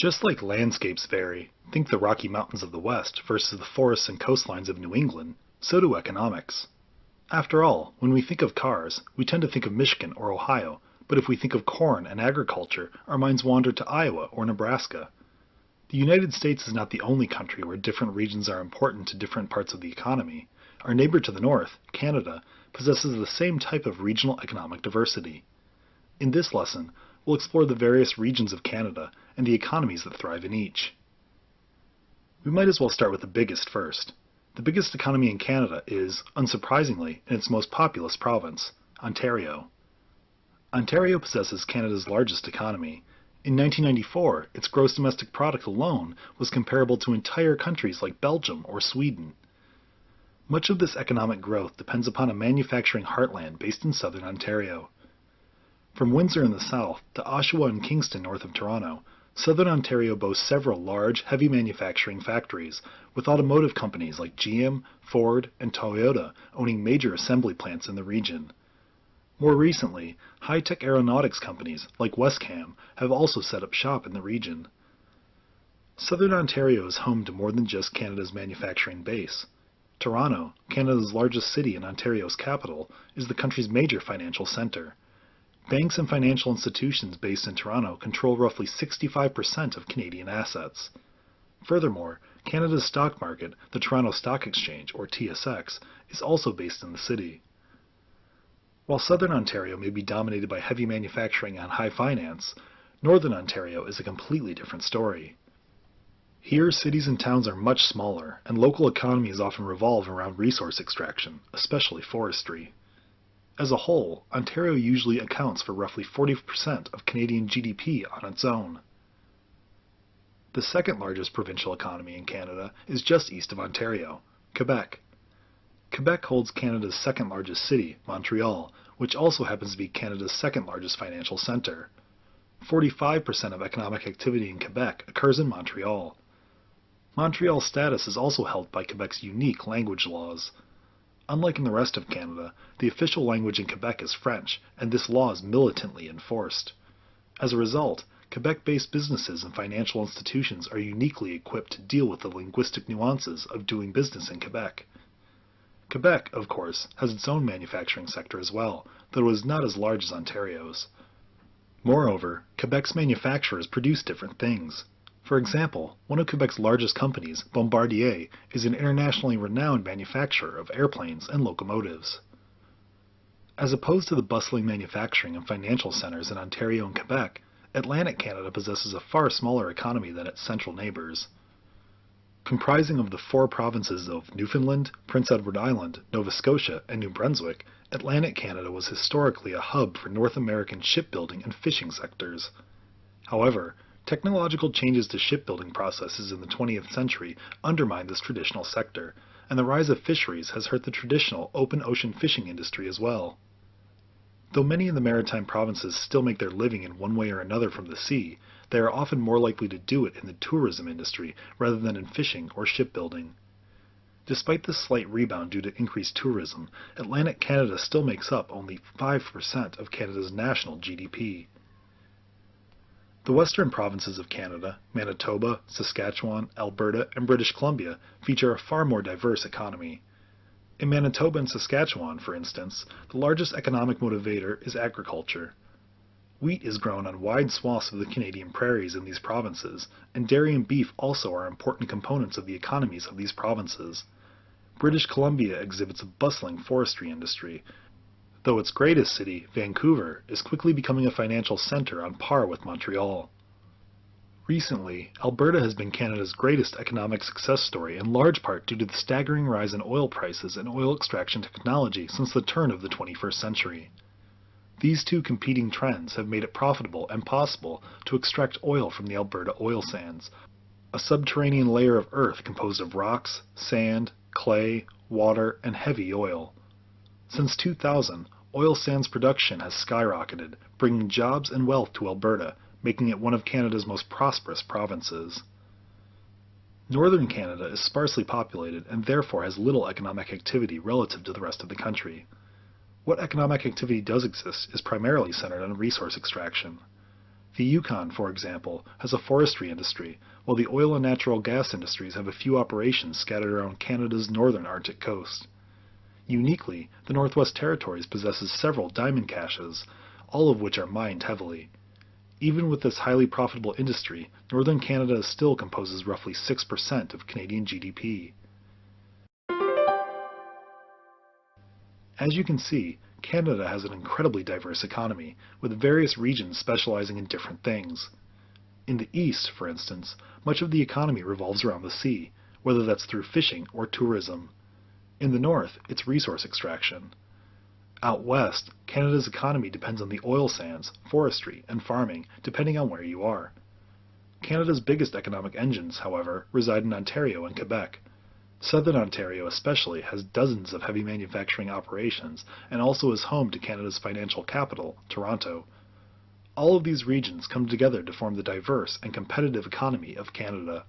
Just like landscapes vary, think the Rocky Mountains of the West versus the forests and coastlines of New England, so do economics. After all, when we think of cars, we tend to think of Michigan or Ohio, but if we think of corn and agriculture, our minds wander to Iowa or Nebraska. The United States is not the only country where different regions are important to different parts of the economy. Our neighbor to the north, Canada, possesses the same type of regional economic diversity. In this lesson, we'll explore the various regions of Canada and the economies that thrive in each. We might as well start with the biggest first. The biggest economy in Canada is, unsurprisingly, in its most populous province, Ontario. Ontario possesses Canada's largest economy. In 1994, its gross domestic product alone was comparable to entire countries like Belgium or Sweden. Much of this economic growth depends upon a manufacturing heartland based in southern Ontario. From Windsor in the south to Oshawa and Kingston north of Toronto, southern Ontario boasts several large, heavy manufacturing factories, with automotive companies like GM, Ford, and Toyota owning major assembly plants in the region. More recently, high-tech aeronautics companies like Westcam have also set up shop in the region. Southern Ontario is home to more than just Canada's manufacturing base. Toronto, Canada's largest city and Ontario's capital, is the country's major financial center. Banks and financial institutions based in Toronto control roughly 65% of Canadian assets. Furthermore, Canada's stock market, the Toronto Stock Exchange, or TSX, is also based in the city. While southern Ontario may be dominated by heavy manufacturing and high finance, northern Ontario is a completely different story. Here, cities and towns are much smaller, and local economies often revolve around resource extraction, especially forestry. As a whole, Ontario usually accounts for roughly 40% of Canadian GDP on its own. The second largest provincial economy in Canada is just east of Ontario, Quebec. Quebec holds Canada's second largest city, Montreal, which also happens to be Canada's second largest financial center. 45% of economic activity in Quebec occurs in Montreal. Montreal's status is also held by Quebec's unique language laws. Unlike in the rest of Canada, the official language in Quebec is French, and this law is militantly enforced. As a result, Quebec-based businesses and financial institutions are uniquely equipped to deal with the linguistic nuances of doing business in Quebec. Quebec, of course, has its own manufacturing sector as well, though it is not as large as Ontario's. Moreover, Quebec's manufacturers produce different things. For example, one of Quebec's largest companies, Bombardier, is an internationally renowned manufacturer of airplanes and locomotives. As opposed to the bustling manufacturing and financial centers in Ontario and Quebec, Atlantic Canada possesses a far smaller economy than its central neighbors. Comprising of the four provinces of Newfoundland, Prince Edward Island, Nova Scotia, and New Brunswick, Atlantic Canada was historically a hub for North American shipbuilding and fishing sectors. However, technological changes to shipbuilding processes in the 20th century undermined this traditional sector, and the rise of fisheries has hurt the traditional open ocean fishing industry as well. Though many in the maritime provinces still make their living in one way or another from the sea, they are often more likely to do it in the tourism industry rather than in fishing or shipbuilding. Despite this slight rebound due to increased tourism, Atlantic Canada still makes up only 5% of Canada's national GDP. The western provinces of Canada, Manitoba, Saskatchewan, Alberta, and British Columbia, feature a far more diverse economy. In Manitoba and Saskatchewan, for instance, the largest economic motivator is agriculture. Wheat is grown on wide swaths of the Canadian prairies in these provinces, and dairy and beef also are important components of the economies of these provinces. British Columbia exhibits a bustling forestry industry, though its greatest city, Vancouver, is quickly becoming a financial center on par with Montreal. Recently, Alberta has been Canada's greatest economic success story in large part due to the staggering rise in oil prices and oil extraction technology since the turn of the 21st century. These two competing trends have made it profitable and possible to extract oil from the Alberta oil sands, a subterranean layer of earth composed of rocks, sand, clay, water, and heavy oil. Since 2000, oil sands production has skyrocketed, bringing jobs and wealth to Alberta, making it one of Canada's most prosperous provinces. Northern Canada is sparsely populated and therefore has little economic activity relative to the rest of the country. What economic activity does exist is primarily centered on resource extraction. The Yukon, for example, has a forestry industry, while the oil and natural gas industries have a few operations scattered around Canada's northern Arctic coast. Uniquely, the Northwest Territories possesses several diamond caches, all of which are mined heavily. Even with this highly profitable industry, northern Canada still composes roughly 6% of Canadian GDP. As you can see, Canada has an incredibly diverse economy, with various regions specializing in different things. In the east, for instance, much of the economy revolves around the sea, whether that's through fishing or tourism. In the north, it's resource extraction. Out west, Canada's economy depends on the oil sands, forestry, and farming, depending on where you are. Canada's biggest economic engines, however, reside in Ontario and Quebec. Southern Ontario especially has dozens of heavy manufacturing operations and also is home to Canada's financial capital, Toronto. All of these regions come together to form the diverse and competitive economy of Canada.